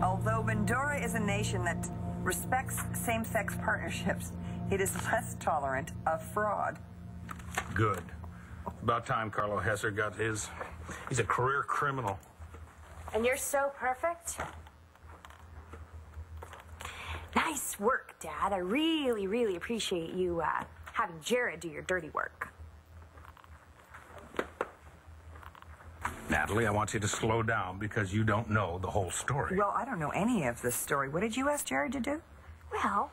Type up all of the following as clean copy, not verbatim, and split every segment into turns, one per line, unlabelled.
Although Nora is a nation that respects same-sex partnerships, it is less tolerant of fraud.
Good. About time Carlo Hesser got his. He's a career criminal.
And you're so perfect. Nice work, Dad. I really, really appreciate you having Jared do your dirty work.
Natalie, I want you to slow down because you don't know the whole story.
Well, I don't know any of the story. What did you ask Jared to do?
Well,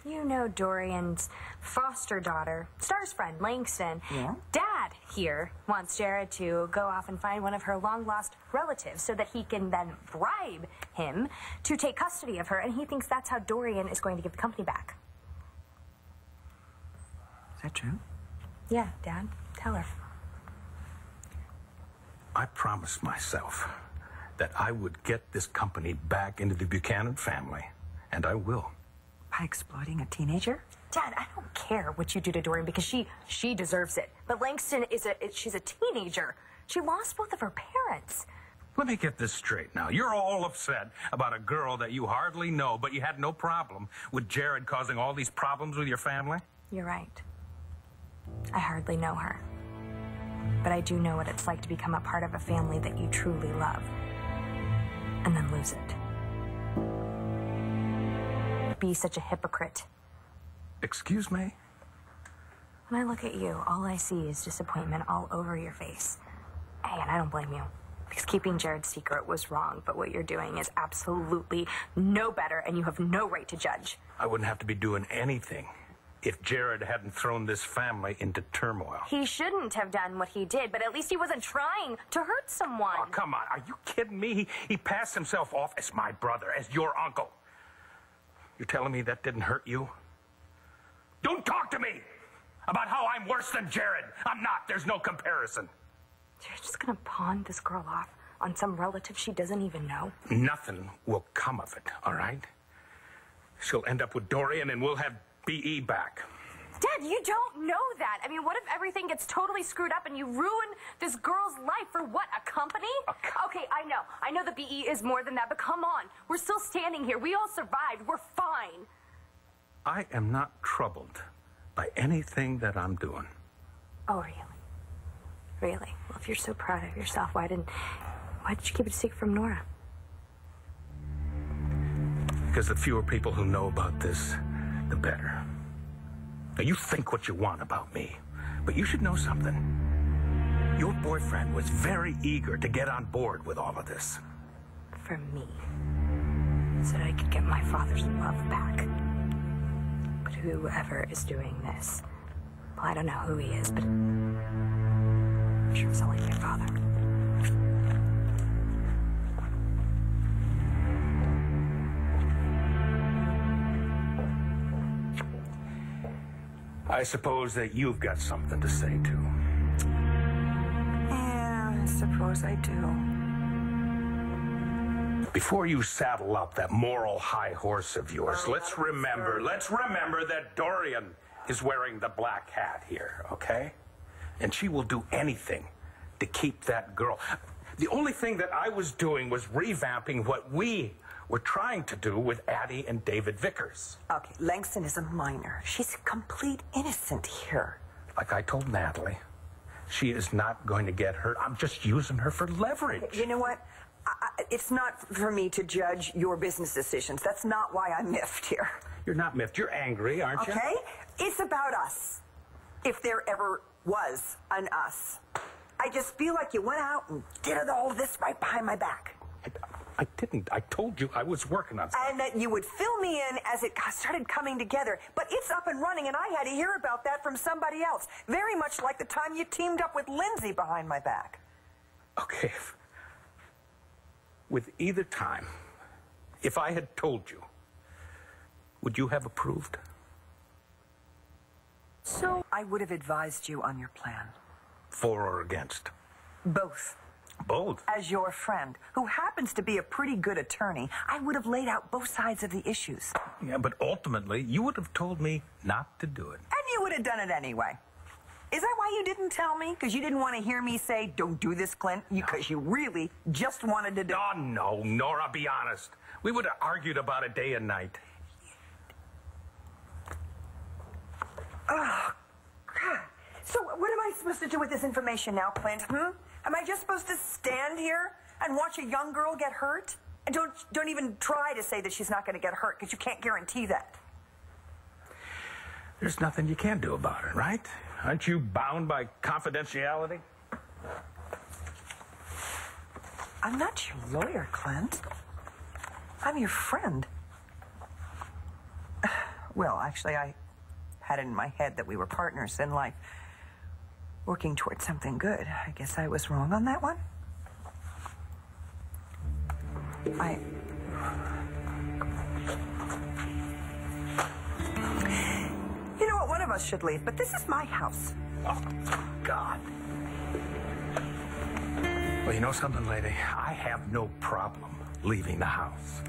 you know Dorian's foster daughter, Star's friend, Langston.
Yeah?
Dad here wants Jared to go off and find one of her long-lost relatives so that he can then bribe him to take custody of her, and he thinks that's how Dorian is going to give the company back.
Is that true?
Yeah, Dad. Tell her.
I promised myself that I would get this company back into the Buchanan family, and I will.
By exploiting a teenager?
Dad, I don't care what you do to Dorian because she deserves it. But Langston she's a teenager. She lost both of her parents.
Let me get this straight now. You're all upset about a girl that you hardly know, but you had no problem with Jared causing all these problems with your family?
You're right. I hardly know her. But I do know what it's like to become a part of a family that you truly love, and then lose it. Be such a hypocrite.
Excuse me?
When I look at you, all I see is disappointment all over your face. Hey, and I don't blame you, because keeping Jared's secret was wrong, but what you're doing is absolutely no better, and you have no right to judge.
I wouldn't have to be doing anything if Jared hadn't thrown this family into turmoil.
He shouldn't have done what he did, but at least he wasn't trying to hurt someone.
Oh, come on. Are you kidding me? He passed himself off as my brother, as your uncle. You're telling me that didn't hurt you? Don't talk to me about how I'm worse than Jared. I'm not. There's no comparison.
You're just gonna pawn this girl off on some relative she doesn't even know?
Nothing will come of it, all right? She'll end up with Dorian, and we'll have B.E. back.
Dad, you don't know that. I mean, what if everything gets totally screwed up and you ruin this girl's life for what, a company? Okay, I know the B.E. is more than that, but come on. We're still standing here. We all survived. We're fine.
I am not troubled by anything that I'm doing.
Oh, really? Really? Well, if you're so proud of yourself, why did you keep it a secret from Nora?
Because the fewer people who know about this, the better. Now, you think what you want about me, but you should know something. Your boyfriend was very eager to get on board with all of this.
For me. So that I could get my father's love back. But whoever is doing this, well, I don't know who he is, but I'm sure it's not like my father.
I suppose that you've got something to say, too.
Yeah, I suppose I do.
Before you saddle up that moral high horse of yours, let's remember that Dorian is wearing the black hat here, okay? And she will do anything to keep that girl. The only thing that I was doing was revamping what we were trying to do with Addie and David Vickers.
Okay, Langston is a minor. She's a complete innocent here.
Like I told Natalie, she is not going to get hurt. I'm just using her for leverage.
You know what? It's not for me to judge your business decisions. That's not why I'm miffed here.
You're not miffed. You're angry, aren't you?
Okay? It's about us. If there ever was an us. I just feel like you went out and did all this right behind my back.
I didn't. I told you I was working on something.
And that you would fill me in as it started coming together. But it's up and running, and I had to hear about that from somebody else. Very much like the time you teamed up with Lindsay behind my back.
Okay. With either time, if I had told you, would you have approved?
So I would have advised you on your plan.
For or against?
Both.
Both?
As your friend, who happens to be a pretty good attorney, I would have laid out both sides of the issues.
Yeah, but ultimately, you would have told me not to do it.
And you would have done it anyway. Is that why you didn't tell me? Because you didn't want to hear me say, don't do this, Clint? Because you really just wanted to do...
Oh, no, Nora, be honest. We would have argued about it day and night.
Oh, God. So what am I supposed to do with this information now, Clint? Am I just supposed to stand here and watch a young girl get hurt? And don't even try to say that she's not going to get hurt, because you can't guarantee that.
There's nothing you can do about it, right? Aren't you bound by confidentiality?
I'm not your lawyer, Clint. I'm your friend. Well, actually, I had it in my head that we were partners in life, working towards something good. I guess I was wrong on that one. You know what? One of us should leave, but this is my house.
Oh, God. Well, you know something, lady? I have no problem leaving the house.